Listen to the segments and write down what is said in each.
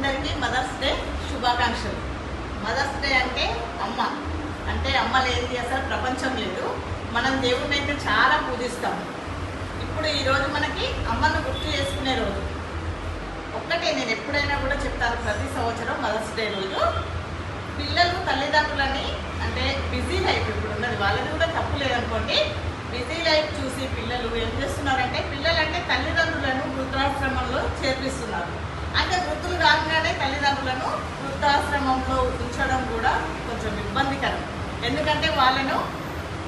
అందరికీ mothers day శుభాకాంక్షలు. Mothers day అంటే అమ్మ, అంటే అమ్మ లేనిది అసలు ప్రపంచం లేదు. మనం దేవుడిని అయితే చాలా పూజిస్తాం. ఇప్పుడు ఈరోజు మనకి అమ్మను గుర్తు చేసుకునే రోజు. ఒక్కటే నేను ఎప్పుడైనా కూడా చెప్తాను, ప్రతి సంవత్సరం మదర్స్ డే రోజు పిల్లలు తల్లిదండ్రులని, అంటే బిజీ లైఫ్ ఇప్పుడు ఉన్నది, వాళ్ళది కూడా తప్పు లేదనుకోండి, బిజీ లైఫ్ చూసి పిల్లలు ఏం చేస్తున్నారంటే, పిల్లలంటే తల్లిదండ్రులను వృద్ధాశ్రమంలో చేర్పిస్తున్నారు. అంటే వృద్ధులు కాగానే తల్లిదండ్రులను వృద్ధాశ్రమంలో ఉంచడం కూడా కొంచెం ఇబ్బందికరం. ఎందుకంటే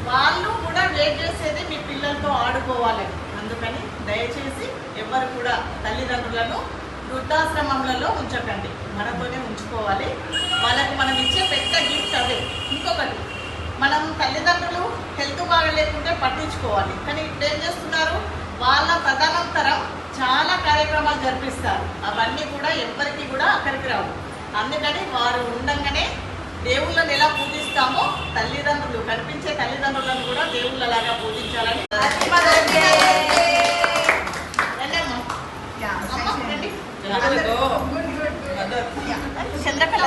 వాళ్ళు కూడా వెయిట్ చేసేది మీ పిల్లలతో ఆడుకోవాలని. అందుకని దయచేసి ఎవరు కూడా తల్లిదండ్రులను వృద్ధాశ్రమంలో ఉంచకండి, మనతోనే ఉంచుకోవాలి. వాళ్ళకి మనం ఇచ్చే పెద్ద గిఫ్ట్ అదే. ఇంకొకటి, మనం తల్లిదండ్రులు హెల్త్ బాగా లేకుంటే పట్టించుకోవాలి. కానీ ఇప్పుడు ఏం చేస్తున్నారు, వాళ్ళ తదనంతరం చాలా కార్యక్రమాలు జరిపిస్తారు. అవన్నీ కూడా ఎవరికి కూడా అక్కడికి రావు. అందుకని వారు ఉండగానే దేవుళ్ళని ఎలా పూజిస్తామో తల్లిదండ్రులు, కనిపించే తల్లిదండ్రులను కూడా దేవుళ్ళలాగా పూజించాలని. చంద్రకళ